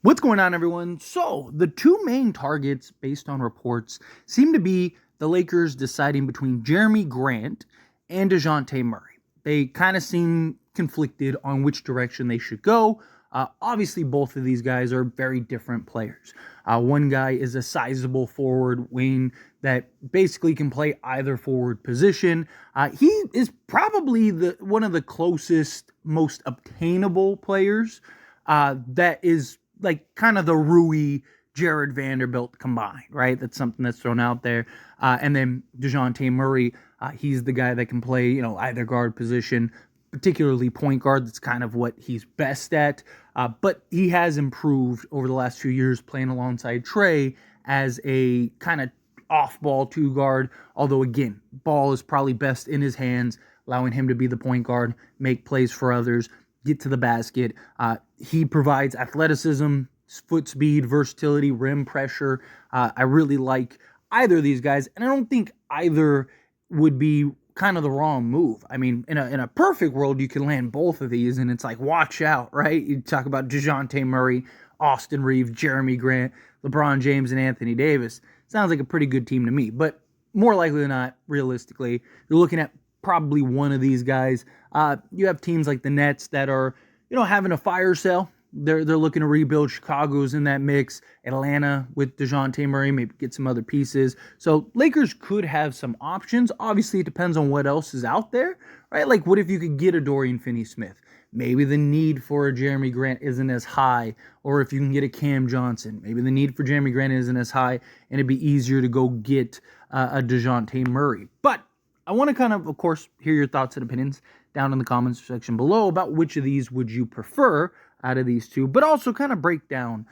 What's going on, everyone? So, the two main targets, based on reports, seem to be the Lakers deciding between Jerami Grant and Dejounte Murray. They kind of seem conflicted on which direction they should go. Obviously, both of these guys are very different players. One guy is a sizable forward wing that basically can play either forward position. He is probably one of the closest, most obtainable players that is like kind of the Rui Jared Vanderbilt combined, right? That's something that's thrown out there. And then Dejounte Murray, he's the guy that can play, either guard position, particularly point guard. That's kind of what he's best at. But he has improved over the last few years playing alongside Trey as a kind of off-ball two guard. Although, again, ball is probably best in his hands, allowing him to be the point guard, make plays for others, get to the basket. He provides athleticism, foot speed, versatility, rim pressure. I really like either of these guys, and I don't think either would be kind of the wrong move. I mean, in a perfect world, you can land both of these, and it's like, watch out, right? You talk about Dejounte Murray, Austin Reeves, Jerami Grant, LeBron James, and Anthony Davis. Sounds like a pretty good team to me, but more likely than not, realistically, you're looking at probably one of these guys. You have teams like the Nets that are, having a fire sale. They're looking to rebuild. Chicago's in that mix. Atlanta with Dejounte Murray, maybe get some other pieces. So Lakers could have some options. Obviously, it depends on what else is out there, right? Like, what if you could get a Dorian Finney-Smith? Maybe the need for a Jerami Grant isn't as high. Or if you can get a Cam Johnson, maybe the need for Jerami Grant isn't as high, and it'd be easier to go get a Dejounte Murray. But I want to kind of course, hear your thoughts and opinions down in the comments section below about which of these would you prefer out of these two, but also kind of break down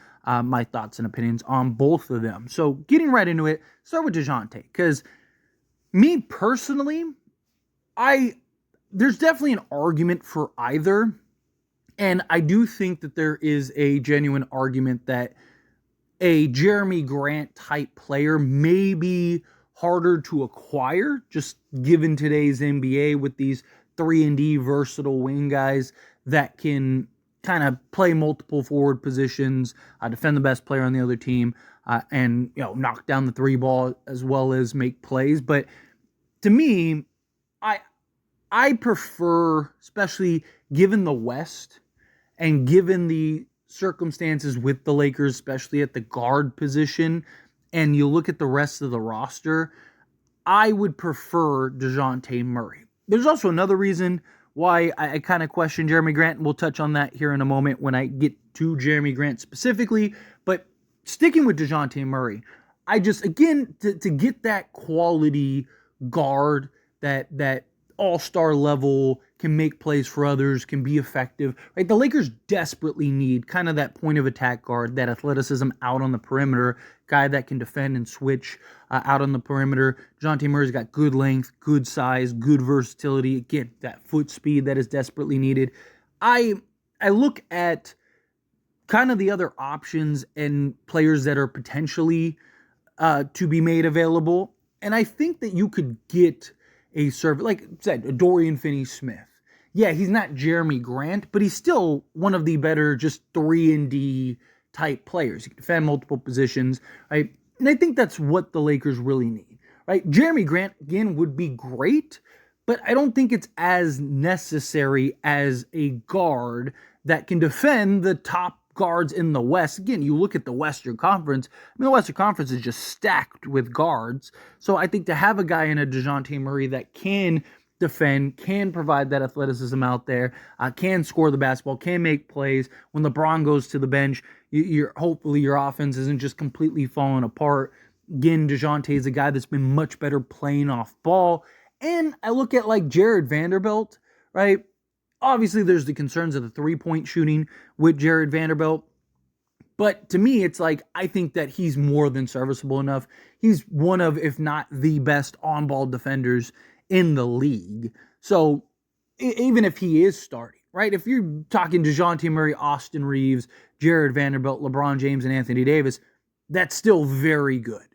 my thoughts and opinions on both of them. So getting right into it, start with Dejounte, because me personally, there's definitely an argument for either, and I do think that there is a genuine argument that a Jerami Grant type player may be harder to acquire, just given today's NBA with these 3-and-D versatile wing guys that can kind of play multiple forward positions, defend the best player on the other team, and knock down the three ball as well as make plays. But to me, I prefer, especially given the West and given the circumstances with the Lakers, especially at the guard position, and you look at the rest of the roster, I would prefer Dejounte Murray. There's also another reason why I kind of question Jerami Grant, and we'll touch on that here in a moment when I get to Jerami Grant specifically. But sticking with Dejounte Murray, I just, again, to get that quality guard, that all-star level, can make plays for others, can be effective, right? The Lakers desperately need kind of that point of attack guard, that athleticism out on the perimeter, guy that can defend and switch out on the perimeter. Dejounte Murray's got good length, good size, good versatility. Again, that foot speed that is desperately needed. I look at kind of the other options and players that are potentially to be made available, and I think that you could get a servant, like I said, a Dorian Finney-Smith. Yeah, he's not Jerami Grant, but he's still one of the better just 3-and-D type players. He can defend multiple positions, right? And I think that's what the Lakers really need, right? Jerami Grant, again, would be great, but I don't think it's as necessary as a guard that can defend the top guards in the West. Again, you look at the Western Conference. The Western Conference is just stacked with guards. So I think to have a guy in a Dejounte Murray that can defend, can provide that athleticism out there, can score the basketball, can make plays. When LeBron goes to the bench, hopefully your offense isn't just completely falling apart. Again, Dejounte is a guy that's been much better playing off ball. And I look at like Jared Vanderbilt, right? Obviously, there's the concerns of the three-point shooting with Jared Vanderbilt. But to me, it's like, I think that he's more than serviceable enough. He's one of, if not the best on-ball defenders in the league. So even if he is starting, right? If you're talking Dejounte Murray, Austin Reeves, Jared Vanderbilt, LeBron James, and Anthony Davis, that's still very good,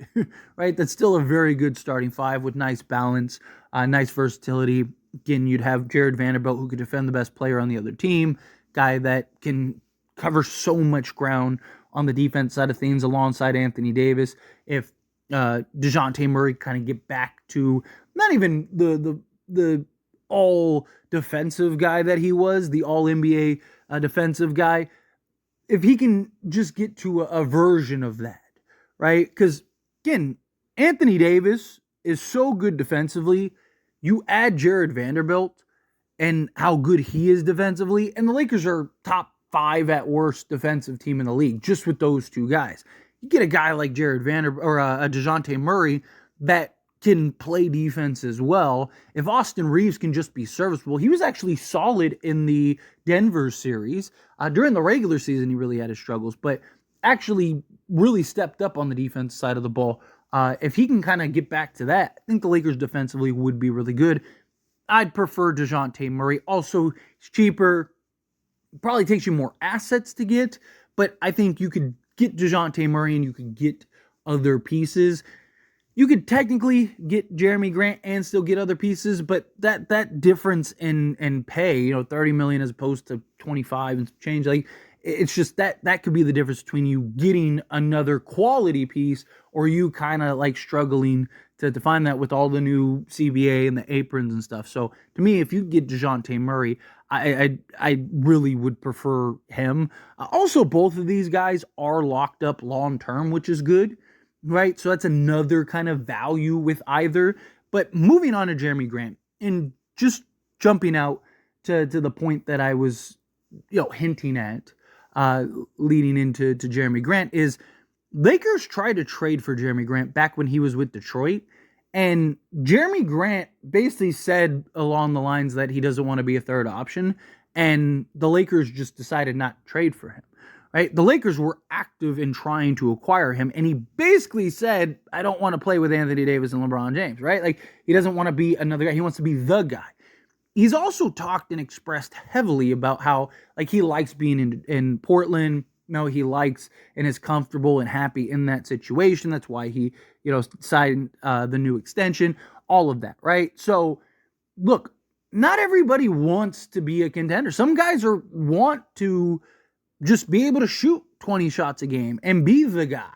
right? That's still a very good starting five with nice balance, nice versatility. Again, you'd have Jared Vanderbilt, who could defend the best player on the other team, guy that can cover so much ground on the defense side of things alongside Anthony Davis. If Dejounte Murray kind of get back to not even the all defensive guy that he was, the all NBA defensive guy, if he can just get to a version of that, right? Because again, Anthony Davis is so good defensively. You add Jared Vanderbilt and how good he is defensively, and the Lakers are top 5 at worst defensive team in the league just with those two guys. You get a guy like Jared Vanderbilt or a Dejounte Murray that can play defense as well. If Austin Reeves can just be serviceable, he was actually solid in the Denver series. During the regular season, he really had his struggles, but actually really stepped up on the defense side of the ball. If he can kind of get back to that, I think the Lakers defensively would be really good. I'd prefer Dejounte Murray. Also, he's cheaper. Probably takes you more assets to get, but I think you could get Dejounte Murray and you could get other pieces. You could technically get Jerami Grant and still get other pieces, but that difference in pay, $30 million as opposed to 25 and change, like it's just that could be the difference between you getting another quality piece or you kind of like struggling to find that with all the new CBA and the aprons and stuff. So to me, if you get Dejounte Murray, I really would prefer him. Also, both of these guys are locked up long term, which is good. Right, so that's another kind of value with either. But moving on to Jerami Grant, and just jumping out to the point that I was, hinting at, leading into Jerami Grant, is Lakers tried to trade for Jerami Grant back when he was with Detroit, and Jerami Grant basically said along the lines that he doesn't want to be a third option, and the Lakers just decided not to trade for him. Right? The Lakers were active in trying to acquire him, and he basically said, I don't want to play with Anthony Davis and LeBron James, right? Like, he doesn't want to be another guy. He wants to be the guy. He's also talked and expressed heavily about how, like, he likes being in Portland. He likes and is comfortable and happy in that situation. That's why he, signed the new extension, all of that, right? So, look, not everybody wants to be a contender. Some guys want to just be able to shoot 20 shots a game and be the guy,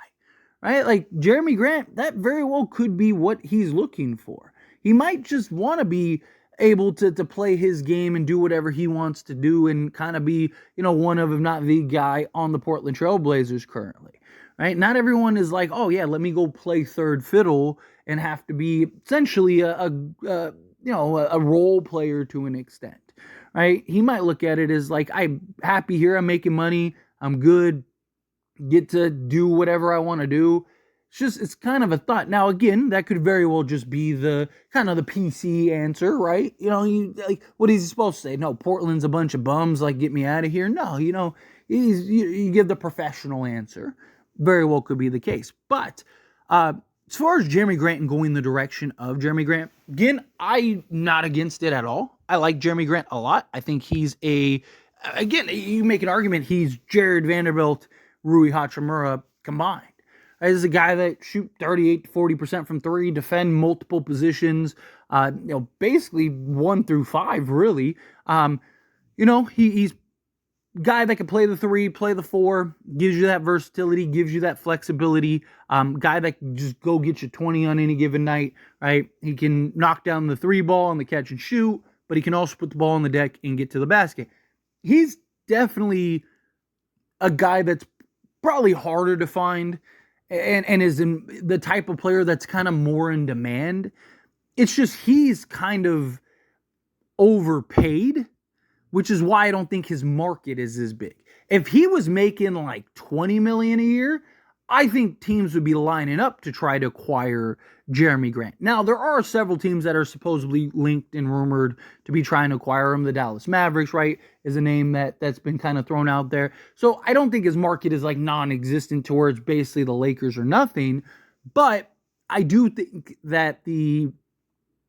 right? Like Jerami Grant, that very well could be what he's looking for. He might just want to be able to play his game and do whatever he wants to do and kind of be, one of, if not the guy on the Portland Trail Blazers currently, right? Not everyone is like, oh yeah, let me go play third fiddle and have to be essentially a role player to an extent. Right? He might look at it as like, I'm happy here, I'm making money, I'm good, get to do whatever I want to do. It's kind of a thought. Now, again, that could very well just be the kind of the PC answer, right? What is he supposed to say? No, Portland's a bunch of bums, like, get me out of here. No, you give the professional answer. Very well could be the case. But as far as Jerami Grant and going the direction of Jerami Grant, again, I'm not against it at all. I like Jerami Grant a lot. I think he's again, you make an argument, he's Jared Vanderbilt, Rui Hachimura combined. This is a guy that shoot 38 to 40% from three, defend multiple positions, basically 1 through 5, really. He's guy that can play the 3, play the 4, gives you that versatility, gives you that flexibility. Guy that can just go get you 20 on any given night, right? He can knock down the 3 ball on the catch and shoot, but he can also put the ball on the deck and get to the basket. He's definitely a guy that's probably harder to find and is in the type of player that's kind of more in demand. It's just he's kind of overpaid, which is why I don't think his market is as big. If he was making like $20 million a year, I think teams would be lining up to try to acquire Jerami Grant. Now, there are several teams that are supposedly linked and rumored to be trying to acquire him. The Dallas Mavericks, right, is a name that's been kind of thrown out there. So I don't think his market is like non-existent towards basically the Lakers or nothing. But I do think that the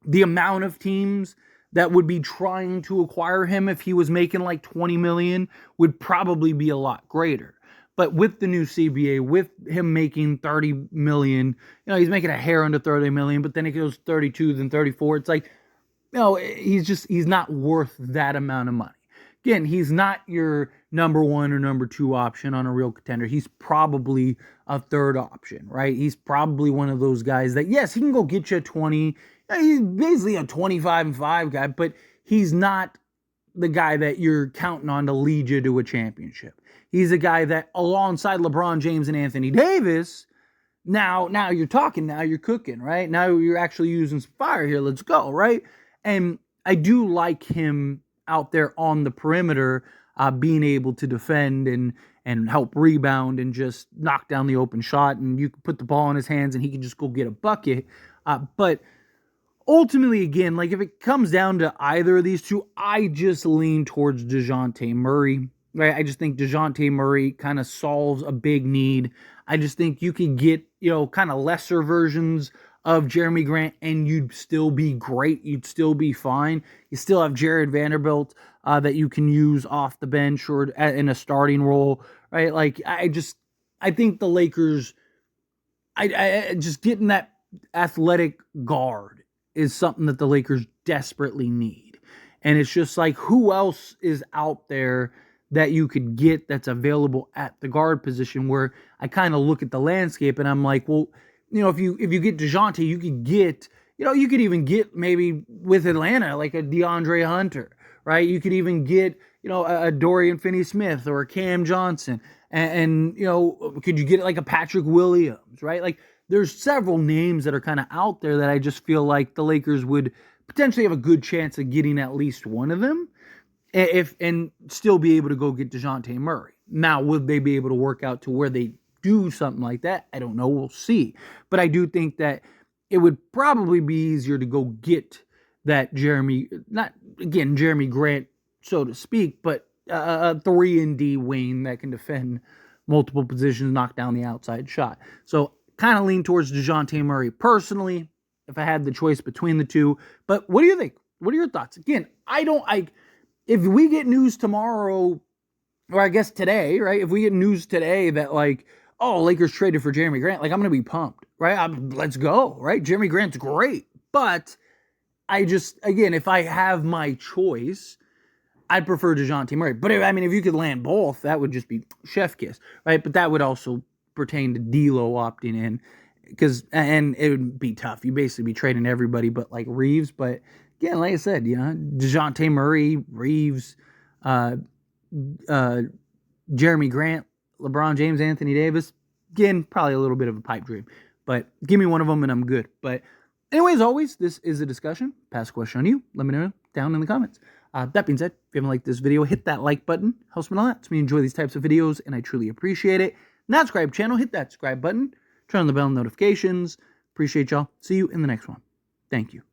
amount of teams that would be trying to acquire him if he was making like $20 million would probably be a lot greater. But with the new CBA, with him making $30 million, he's making a hair under $30 million, but then it goes 32, then 34. It's like, he's not worth that amount of money. again, he's not your number 1 or number 2 option on a real contender. He's probably a third option, right? He's probably one of those guys that, yes, he can go get you a 20. He's basically a 25-5 guy, but he's not the guy that you're counting on to lead you to a championship. He's a guy that, alongside LeBron James and Anthony Davis, now you're talking, now you're cooking, right? Now you're actually using some fire here. Let's go, right? And I do like him out there on the perimeter, being able to defend and help rebound and just knock down the open shot. And you can put the ball in his hands and he can just go get a bucket. But ultimately, again, like if it comes down to either of these two, I just lean towards Dejounte Murray. Right? I just think Dejounte Murray kind of solves a big need. I just think you could get, kind of lesser versions of Jerami Grant and you'd still be great. You'd still be fine. You still have Jared Vanderbilt that you can use off the bench or in a starting role, right? Like, I think the Lakers, I just getting that athletic guard is something that the Lakers desperately need. And it's just like, who else is out there that you could get that's available at the guard position, where I kind of look at the landscape and I'm like, well, if you get Dejounte, you could get, you could even get maybe with Atlanta, like a DeAndre Hunter, right? You could even get, a Dorian Finney-Smith or a Cam Johnson. And could you get like a Patrick Williams, right? Like there's several names that are kind of out there that I just feel like the Lakers would potentially have a good chance of getting at least one of them. And still be able to go get Dejounte Murray. Now, would they be able to work out to where they do something like that? I don't know. We'll see. But I do think that it would probably be easier to go get that Jerami Grant, so to speak, but a 3-and-D wing that can defend multiple positions, knock down the outside shot. So kind of lean towards Dejounte Murray personally, if I had the choice between the two. But what do you think? What are your thoughts? Again, if we get news tomorrow, or I guess today, right? If we get news today that like, oh, Lakers traded for Jerami Grant, like I'm going to be pumped, right? Let's go, right? Jerami Grant's great. But again, if I have my choice, I'd prefer Dejounte Murray. But if you could land both, that would just be chef kiss, right? But that would also pertain to D'Lo opting in, and it would be tough. You basically be trading everybody but like Reeves, but again, like I said, Dejounte Murray, Reeves, Jerami Grant, LeBron James, Anthony Davis. Again, probably a little bit of a pipe dream. But give me one of them and I'm good. But anyway, as always, this is a discussion. Pass a question on you. Let me know down in the comments. That being said, if you haven't liked this video, hit that like button. Helps me a lot. It's me enjoy these types of videos, and I truly appreciate it. Not subscribe channel, hit that subscribe button. Turn on the bell notifications. Appreciate y'all. See you in the next one. Thank you.